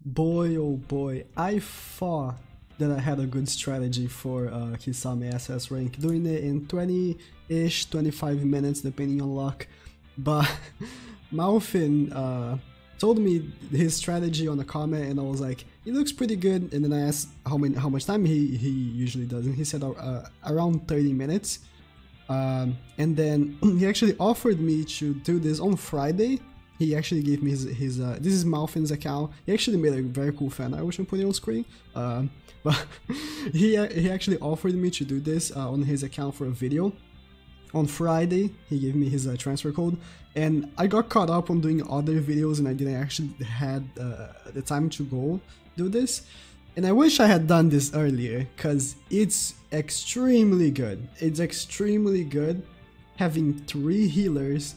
Boy, oh boy, I thought that I had a good strategy for KISAME SS rank, doing it in 20-ish, 25 minutes depending on luck, but Malfin told me his strategy on a comment and I was like, it looks pretty good, and then I asked how much time he usually does, and he said around 30 minutes, and then he actually offered me to do this on Friday. He actually gave me his this is Malfin's account. He actually made a very cool fan art, which I'm putting on screen. But he actually offered me to do this on his account for a video. On Friday, he gave me his transfer code, and I got caught up on doing other videos, and I didn't actually had the time to go do this. And I wish I had done this earlier, cause it's extremely good. It's extremely good having 3 healers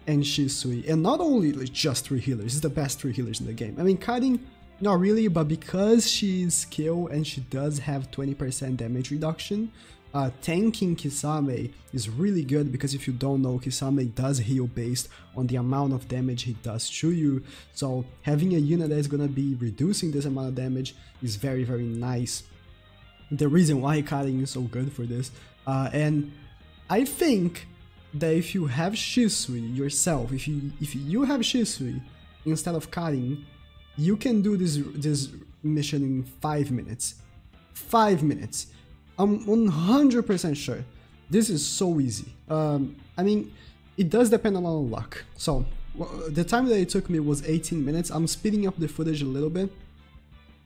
and Shisui, and not only like just 3 healers, it's the best 3 healers in the game. I mean, Karin, not really, but because she's skill and she does have 20% damage reduction, tanking KISAME is really good, because if you don't know, KISAME does heal based on the amount of damage he does to you, so having a unit that is gonna be reducing this amount of damage is very, very nice. The reason why Karin is so good for this, and I think that if you have Shisui yourself, if you have Shisui instead of Karin, you can do this mission in 5 minutes. 5 minutes. I'm 100% sure. This is so easy. I mean, it does depend on luck. So the time that it took me was 18 minutes. I'm speeding up the footage a little bit,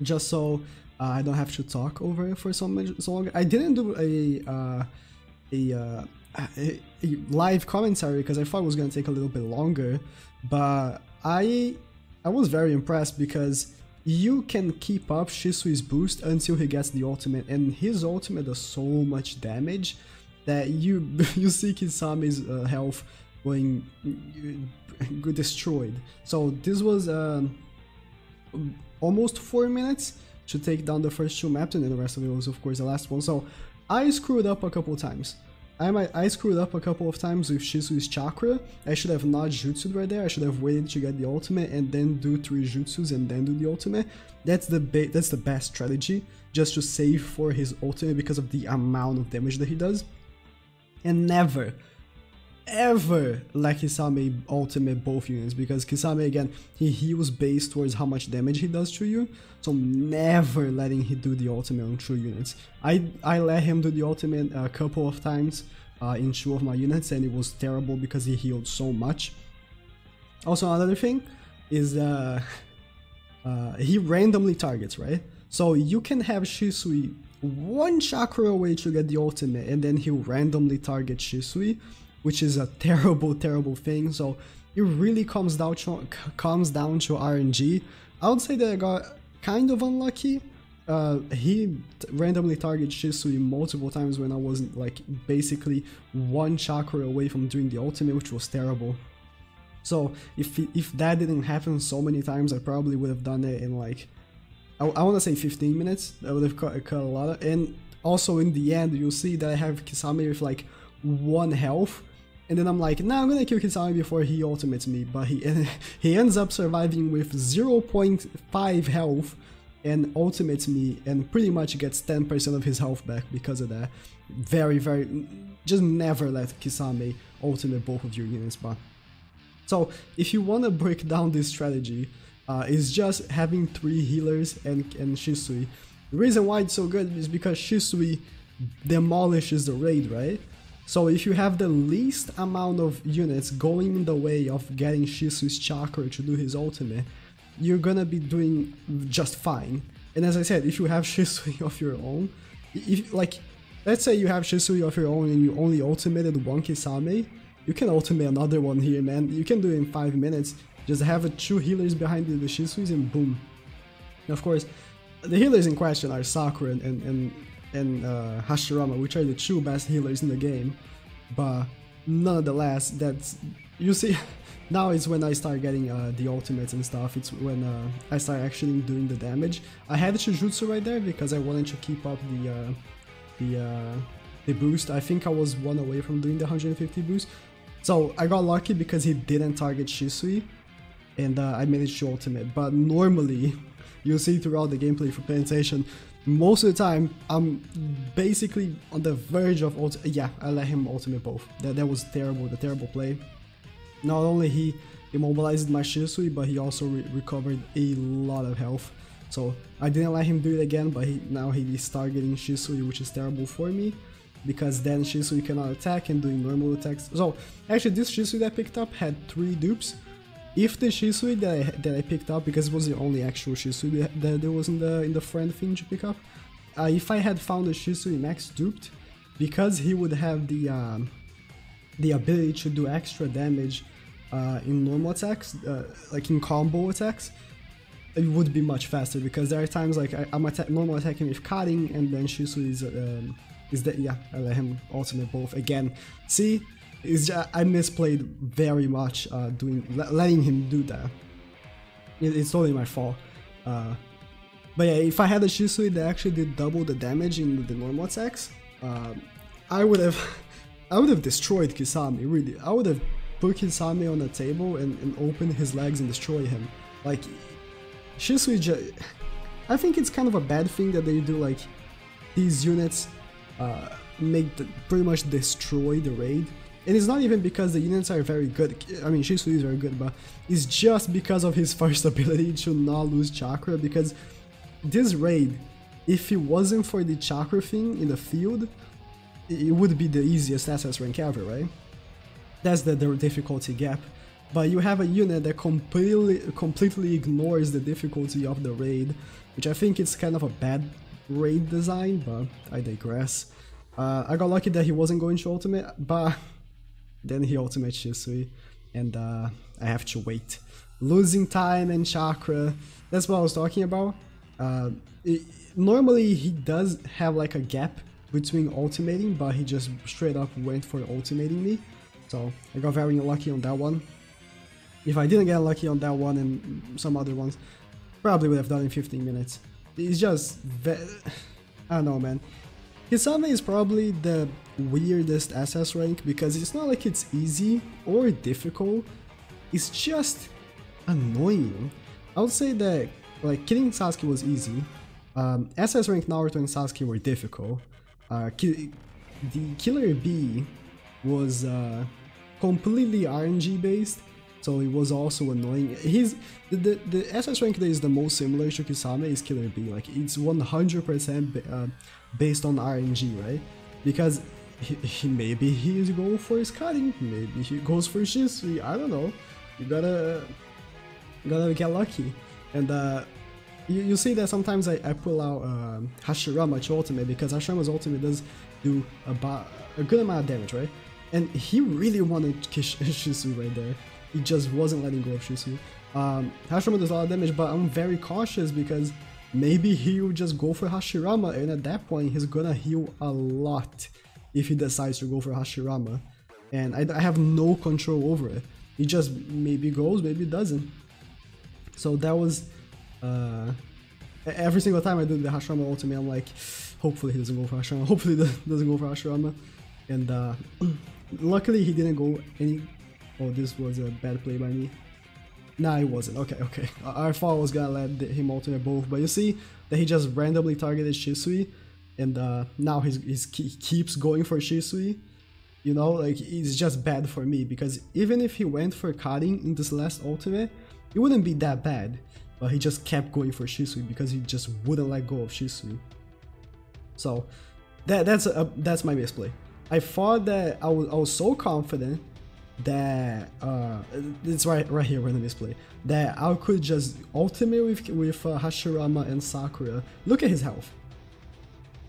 just so I don't have to talk over it for so long. I didn't do a live commentary because I thought it was going to take a little bit longer, but I was very impressed because you can keep up Shisui's boost until he gets the ultimate, and his ultimate does so much damage that you see KISAME's health going destroyed. So this was almost 4 minutes to take down the first 2 maps, and then the rest of it was of course the last one. So I screwed up a couple times. I screwed up a couple of times with Shisui's chakra. I should have not jutsu'd right there. I should have waited to get the ultimate and then do 3 jutsus and then do the ultimate. That's the best strategy, just to save for his ultimate because of the amount of damage that he does. And never, ever let KISAME ultimate both units, because KISAME, again, he heals based towards how much damage he does to you, so never letting him do the ultimate on 2 units. I let him do the ultimate a couple of times in 2 of my units, and it was terrible because he healed so much. Also, another thing is he randomly targets, right? So you can have Shisui 1 chakra away to get the ultimate, and then he'll randomly target Shisui, which is a terrible, terrible thing. So it really comes down to RNG. I would say that I got kind of unlucky. He randomly targeted Shisui multiple times when I was like basically 1 chakra away from doing the ultimate, which was terrible. So if that didn't happen so many times, I probably would have done it in like, I want to say 15 minutes. I would have cut a lot of, and also in the end you'll see that I have KISAME with like 1 health. And then I'm like, nah, I'm gonna kill KISAME before he ultimates me, but he ends up surviving with 0.5 health and ultimates me, and pretty much gets 10% of his health back because of that. Very, very, just never let KISAME ultimate both of your units, but. So if you wanna break down this strategy, it's just having 3 healers and Shisui. The reason why it's so good is because Shisui demolishes the raid, right? So if you have the least amount of units going in the way of getting Shisui's chakra to do his ultimate, you're gonna be doing just fine. And as I said, if you have Shisui of your own, if like, let's say you have Shisui of your own and you only ultimated 1 KISAME, you can ultimate another one here, man. You can do it in 5 minutes. Just have 2 healers behind the Shisuis and boom. And of course, the healers in question are Sakura and Hashirama, which are the 2 best healers in the game, but nonetheless, that's, you see, now is when I start getting the ultimates and stuff. It's when I start actually doing the damage. I had Shujutsu right there because I wanted to keep up the boost. I think I was 1 away from doing the 150 boost, so I got lucky because he didn't target Shisui, and I managed to ultimate. But normally you'll see throughout the gameplay for paying attention, most of the time I'm basically on the verge of yeah, I let him ultimate both. That was terrible, the terrible play. Not only he immobilized my Shisui, but he also recovered a lot of health. So I didn't let him do it again, but now he is targeting Shisui, which is terrible for me, because then Shisui cannot attack and doing normal attacks. So actually this Shisui that I picked up had 3 dupes. If the Shisui that I picked up, because it was the only actual Shisui that there was in the friend thing to pick up, if I had found a Shisui max duped, because he would have the ability to do extra damage in normal attacks, like in combo attacks, it would be much faster, because there are times like I'm normal attacking with cutting, and then Shisui is that, yeah, I let him ultimate both again. See, I misplayed very much letting him do that. It's totally my fault. But yeah, if I had a Shisui that actually did double the damage in the normal attacks, I would have destroyed Kisame. Really, I would have put Kisame on the table and open his legs and destroy him. Like, Shisui, I think it's kind of a bad thing that they do, like, these units pretty much destroy the raid. And it's not even because the units are very good, I mean Shisui is very good, but it's just because of his first ability to not lose chakra, because this raid, if it wasn't for the chakra thing in the field, it would be the easiest SS rank ever, right? That's the difficulty gap. But you have a unit that completely ignores the difficulty of the raid, which I think it's kind of a bad raid design, but I digress. I got lucky that he wasn't going to ultimate, but then he ultimate Shisui, and I have to wait. Losing time and chakra, that's what I was talking about. Normally he does have like a gap between ultimating, but he just straight up went for ultimating me. So I got very lucky on that one. If I didn't get lucky on that one and some other ones, probably would have done in 15 minutes. It's just, I don't know, man. Kisame is probably the weirdest SS rank, because it's not like it's easy or difficult, it's just annoying. I would say that, like, killing Sasuke was easy, SS rank Naruto and Sasuke were difficult, the Killer Bee was completely RNG based, so it was also annoying. The SS rank that is the most similar to Kisame is Killer Bee, like it's 100% based on RNG, right? Because maybe he's going for his cutting, maybe he goes for Shisui, I don't know. You gotta get lucky. And you see that sometimes I pull out Hashirama to ultimate, because Hashirama's ultimate does do a good amount of damage, right? And he really wanted Shisui right there. He just wasn't letting go of Shisui. Hashirama does a lot of damage, but I'm very cautious because maybe he'll just go for Hashirama, and at that point he's gonna heal a lot if he decides to go for Hashirama. And I have no control over it. He just maybe goes, maybe doesn't. So that was... every single time I do the Hashirama ultimate, I'm like, hopefully he doesn't go for Hashirama, hopefully he doesn't go for Hashirama. And luckily he didn't go any... Oh, this was a bad play by me. Nah, it wasn't. Okay. I thought I was gonna let him ultimate both, but you see that he just randomly targeted Shisui, and now he keeps going for Shisui. You know, like, it's just bad for me, because even if he went for cutting in this last ultimate, it wouldn't be that bad. But he just kept going for Shisui because he just wouldn't let go of Shisui. So that's my misplay. I thought that I was so confident that it's right here where the misplay, that I could just ultimate with Hashirama and Sakura. Look at his health.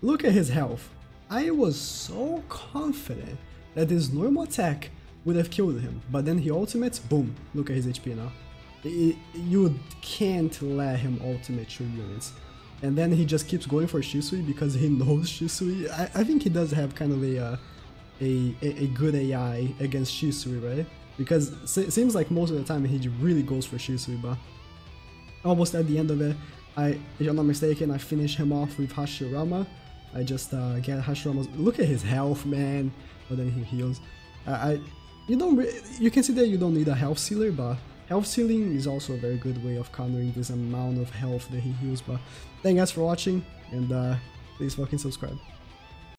Look at his health. I was so confident that this normal attack would have killed him, but then he ultimates, boom, look at his HP now. You can't let him ultimate your units. And then he just keeps going for Shisui because he knows Shisui. I think he does have kind of a good AI against Shisui, right? Because it seems like most of the time he really goes for Shisui, but almost at the end of it, if I'm not mistaken, I finish him off with Hashirama. I just get Hashirama's... Look at his health, man. But then he heals. You can see that you don't need a health sealer, but health stealing is also a very good way of countering this amount of health that he heals. But thank you guys for watching, and please fucking subscribe.